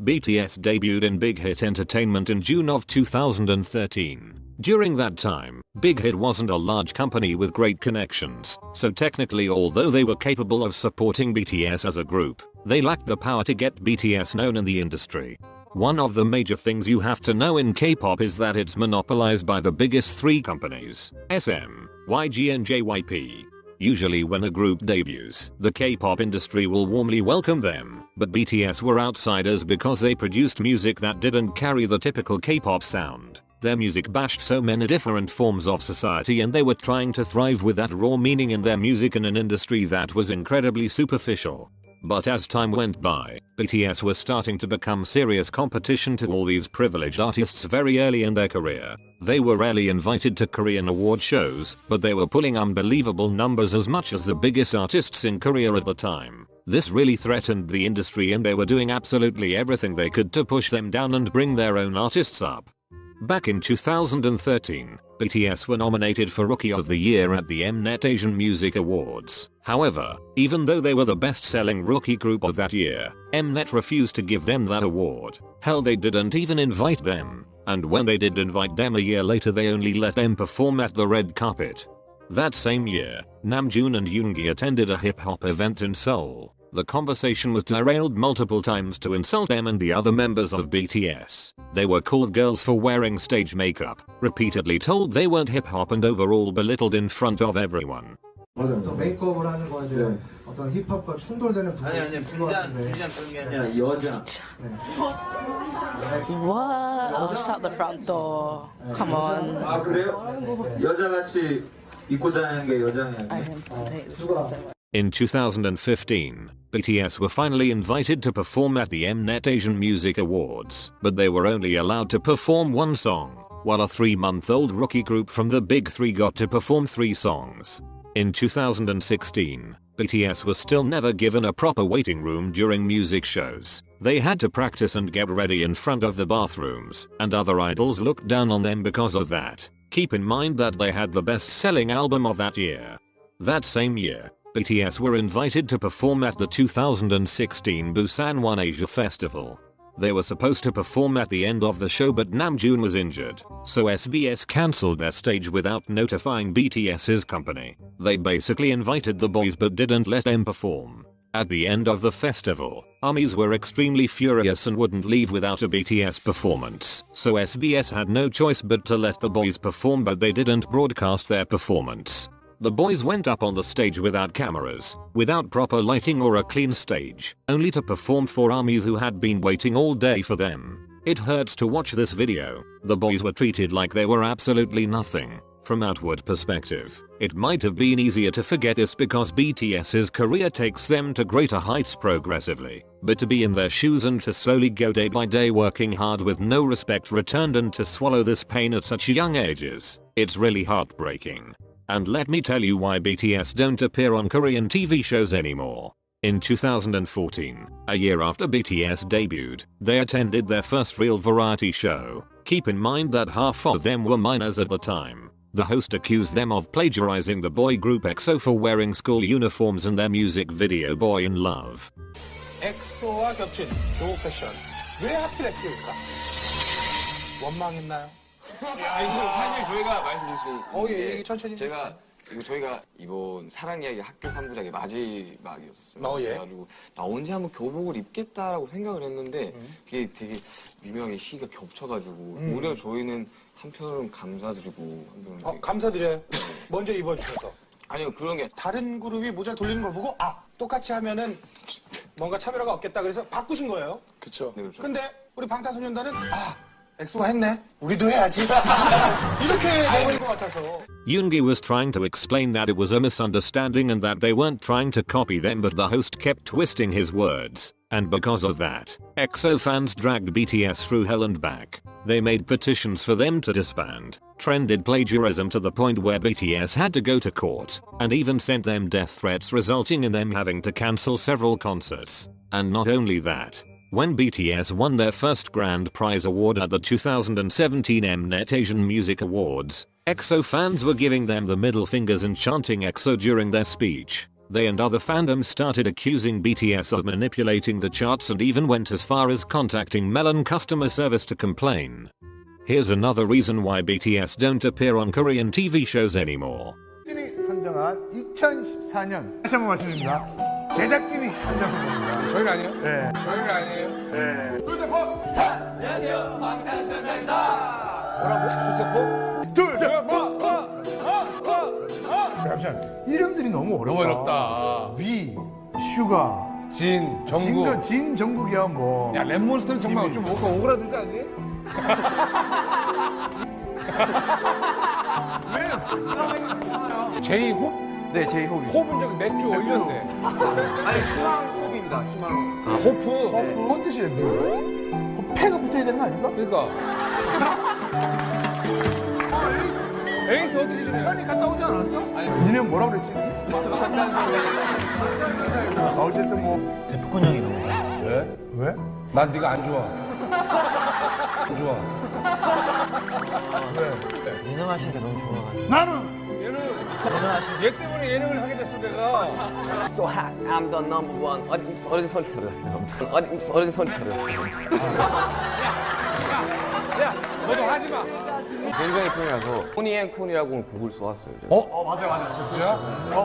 BTS debuted in Big Hit Entertainment in June of 2013. During that time, Big Hit wasn't a large company with great connections, so technically although they were capable of supporting BTS as a group, they lacked the power to get BTS known in the industry. One of the major things you have to know in K-pop is that it's monopolized by the biggest three companies, SM, YG and JYP. Usually when a group debuts, the K-pop industry will warmly welcome them, but BTS were outsiders because they produced music that didn't carry the typical K-pop sound. Their music bashed so many different forms of society and they were trying to thrive with that raw meaning in their music in an industry that was incredibly superficial. But as time went by, BTS was starting to become serious competition to all these privileged artists very early in their career. They were rarely invited to Korean award shows, but they were pulling unbelievable numbers as much as the biggest artists in Korea at the time. This really threatened the industry and they were doing absolutely everything they could to push them down and bring their own artists up. Back in 2013, BTS were nominated for Rookie of the Year at the Mnet Asian Music Awards. However, even though they were the best-selling rookie group of that year, Mnet refused to give them that award. Hell, they didn't even invite them. And when they did invite them a year later, they only let them perform at the red carpet. That same year, Namjoon and Yoongi attended a hip-hop event in Seoul. The conversation was derailed multiple times to insult them and the other members of BTS. They were called girls for wearing stage makeup, repeatedly told they weren't hip-hop and overall belittled in front of everyone. 맞아요. 메이크업을 하는 거에 대한 어떤 힙합과 충돌되는 부분이 있을 것 같은데. 그런 게 아니라 여자. What? Oh, shut the front door. Come on. 아 그래요? 여자같이 입고 다니는 게 여자예요. In 2015, BTS were finally invited to perform at the Mnet Asian Music Awards, but they were only allowed to perform one song, while a 3-month-old rookie group from the Big Three got to perform 3 songs. In 2016, BTS was still never given a proper waiting room during music shows. They had to practice and get ready in front of the bathrooms, and other idols looked down on them because of that. Keep in mind that they had the best-selling album of that year. That same year, BTS were invited to perform at the 2016 Busan One Asia Festival. They were supposed to perform at the end of the show, but Namjoon was injured, so SBS cancelled their stage without notifying BTS's company. They basically invited the boys but didn't let them perform. At the end of the festival, ARMYs were extremely furious and wouldn't leave without a BTS performance, so SBS had no choice but to let the boys perform, but they didn't broadcast their performance. The boys went up on the stage without cameras, without proper lighting or a clean stage, only to perform for ARMYs who had been waiting all day for them. It hurts to watch this video. The boys were treated like they were absolutely nothing. From outward perspective, it might have been easier to forget this because BTS's career takes them to greater heights progressively, but to be in their shoes and to slowly go day by day working hard with no respect returned and to swallow this pain at such young ages, it's really heartbreaking. And let me tell you why BTS don't appear on Korean TV shows anymore. In 2014, a year after BTS debuted, they attended their first real variety show. Keep in mind that half of them were minors at the time. The host accused them of plagiarizing the boy group EXO for wearing school uniforms in their music video Boy in Love. 엑소와 겹친 교복 패션. 왜 하필 엑소일까? 원망했나요? 사실 저희가 말씀드릴 수 있는 얘기 천천히 저희가 이번 사랑 이야기 학교 3부작의 마지막이었어요. 예. 그래가지고 나 언제 한번 교복을 입겠다라고 생각을 했는데 그게 되게 유명하게 시기가 겹쳐가지고 오히려 저희는 한편으로는 감사드리고 한편으로는 감사드려요. 먼저 입어주셔서. 아니요, 그런 게 다른 그룹이 모자를 돌리는 걸 보고 똑같이 하면은 뭔가 차별화가 없겠다 그래서 바꾸신 거예요. 그쵸. 네, 그렇죠. 근데 우리 방탄소년단은 엑소가 했네. 우리도 해야지. 이렇게 돼버린 것 같아서. Yoongi was trying to explain that it was a misunderstanding and that they weren't trying to copy them, but the host kept twisting his words. And because of that, EXO fans dragged BTS through hell and back. They made petitions for them to disband, trended plagiarism to the point where BTS had to go to court, and even sent them death threats resulting in them having to cancel several concerts. And not only that, when BTS won their first grand prize award at the 2017 Mnet Asian Music Awards, EXO fans were giving them the middle fingers and chanting EXO during their speech. They and other fandoms started accusing BTS of manipulating the charts and even went as far as contacting Melon customer service to complain. Here's another reason why BTS don't appear on Korean TV shows anymore. 선정한 2014년 다시 한번 말씀드립니다. 제작진이 선정한 겁니다. 저희는 아니에요? 네. 저희는 아니에요? 네. 둘셋포 안녕하세요. 방탄소년단입니다. 뭐라고? 둘셋포 잠시만. 이름들이 너무 어렵다. 너무 어렵다. 위, 슈가, 진, 정국. 진, 정국이야 뭐. 야, 랩몬스터는 정말 좀 뭔가 오그라들지 않니? 왜? 제이홉? 네, 제이홉이. 호흡은 저기 맥주 올렸네. 아니 희망호흡입니다. 희망호흡. 아, 호프? 뭔 뜻이에요? 패가 붙어야 되는 거 아닌가? 그러니까. 에이스 어떻게 지내? 빨리 갔다 오지 않았어? 아니, 니네 뭐라 그랬지? 어쨌든 뭐. 데프콘 형이 너무 좋아. 왜? 왜? 난 네가 안 좋아. 안 좋아. 왜? 예능하시는 게 너무 좋아가지고. 나는! 얘 때문에 예능을 하게 됐어, 내가. So hot, I'm the number one. 어린 소리를 어린 소리를. 야, 너도 하지 마. 굉장히 팬이라서 코니앤콘이라고 곡을 써왔어요. 맞아. 진짜?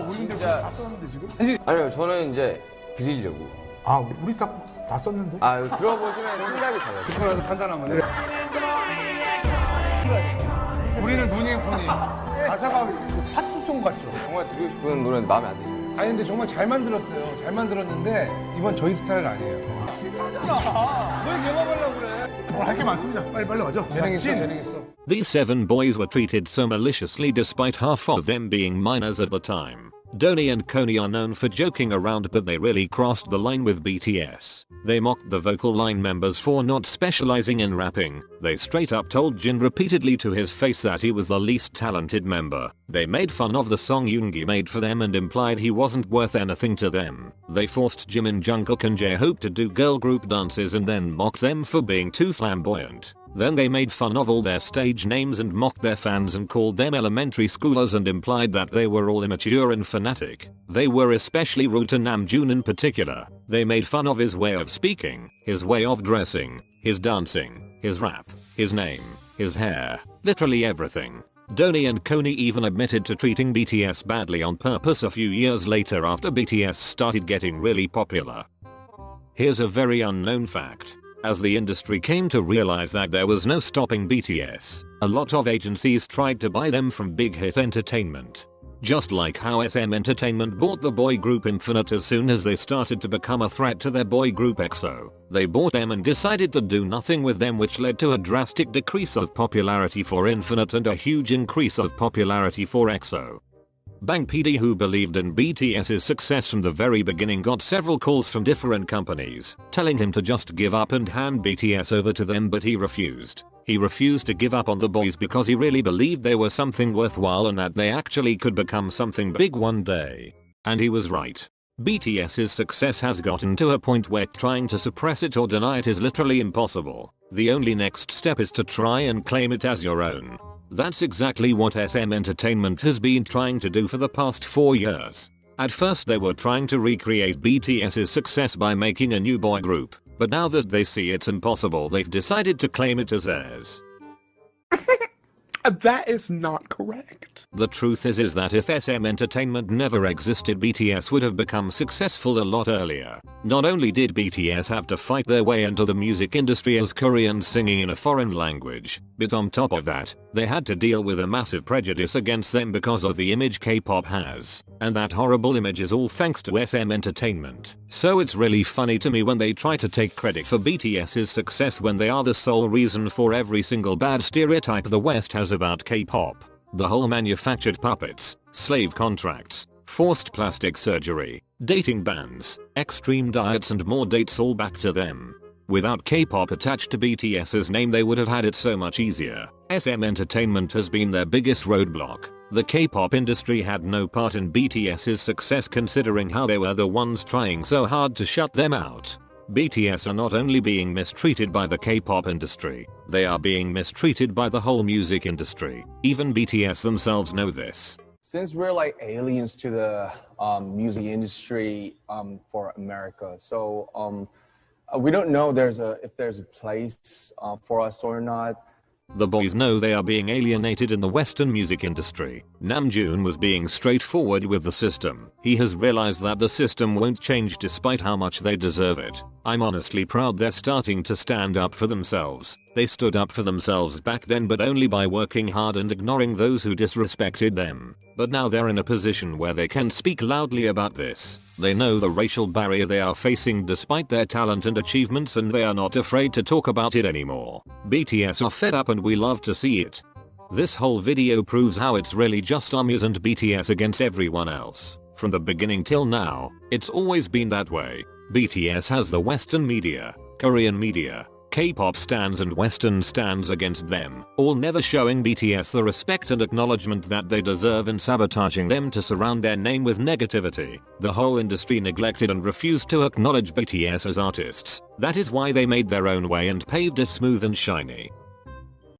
우리 다 썼는데 지금? 아니요, 저는 이제 드리려고. 아, 우리 다 썼는데? 아, 들어보시면 생각이 달라요. 듣고 나서 판단하면 돼. 우리는 눈이앤콘이. 가사가 팥수송 같죠? 정말 듣고 싶은 노래는 마음에 안 드시죠? 아니 근데 정말 잘 만들었어요. 잘 만들었는데 이번 저희 스타일 아니에요. 싫다잖아. 너 영업하려고 그래. 오늘 할 게 많습니다. 빨리 가죠. 재능 있어, 재능 있어. These 7 boys were treated so maliciously despite half of them being minors at the time. Donnie and Coney are known for joking around, but they really crossed the line with BTS. They mocked the vocal line members for not specializing in rapping. They straight up told Jin repeatedly to his face that he was the least talented member. They made fun of the song Yoongi made for them and implied he wasn't worth anything to them. They forced Jimin, Jungkook and J-Hope to do girl group dances and then mocked them for being too flamboyant. Then they made fun of all their stage names and mocked their fans and called them elementary schoolers and implied that they were all immature and fanatic. They were especially rude to Namjoon in particular. They made fun of his way of speaking, his way of dressing, his dancing, his rap, his name, his hair, literally everything. Donnie and Coney even admitted to treating BTS badly on purpose a few years later after BTS started getting really popular. Here's a very unknown fact. As the industry came to realize that there was no stopping BTS, a lot of agencies tried to buy them from Big Hit Entertainment. Just like how SM Entertainment bought the boy group Infinite as soon as they started to become a threat to their boy group EXO. They bought them and decided to do nothing with them, which led to a drastic decrease of popularity for Infinite and a huge increase of popularity for EXO. Bang PD, who believed in BTS's success from the very beginning, got several calls from different companies telling him to just give up and hand BTS over to them, but he refused. He refused to give up on the boys because he really believed they were something worthwhile and that they actually could become something big one day. And he was right. BTS's success has gotten to a point where trying to suppress it or deny it is literally impossible. The only next step is to try and claim it as your own. That's exactly what SM Entertainment has been trying to do for the past 4 years. At first they were trying to recreate BTS's success by making a new boy group, but now that they see it's impossible, they've decided to claim it as theirs. That is not correct. The truth is that if SM Entertainment never existed, BTS would have become successful a lot earlier. Not only did BTS have to fight their way into the music industry as Koreans singing in a foreign language, but on top of that, they had to deal with a massive prejudice against them because of the image K-pop has. And that horrible image is all thanks to SM Entertainment. So it's really funny to me when they try to take credit for BTS's success when they are the sole reason for every single bad stereotype the West has about K-pop. The whole manufactured puppets, slave contracts, forced plastic surgery, dating bans, extreme diets and more dates all back to them. Without K-pop attached to BTS's name, they would have had it so much easier. SM Entertainment has been their biggest roadblock. The K-pop industry had no part in BTS's success considering how they were the ones trying so hard to shut them out. BTS are not only being mistreated by the K-pop industry, they are being mistreated by the whole music industry. Even BTS themselves know this. Since we're like aliens to the music industry for America, so we don't know if there's a place for us or not. The boys know they are being alienated in the Western music industry. Namjoon was being straightforward with the system. He has realized that the system won't change despite how much they deserve it. I'm honestly proud they're starting to stand up for themselves. They stood up for themselves back then, but only by working hard and ignoring those who disrespected them. But now they're in a position where they can speak loudly about this. They know the racial barrier they are facing despite their talent and achievements, and they are not afraid to talk about it anymore. BTS are fed up and we love to see it. This whole video proves how it's really just ARMYs and BTS against everyone else. From the beginning till now, it's always been that way. BTS has the Western media, Korean media, K-pop stans and Western stans against them, all never showing BTS the respect and acknowledgement that they deserve and sabotaging them to surround their name with negativity. The whole industry neglected and refused to acknowledge BTS as artists. That is why they made their own way and paved it smooth and shiny.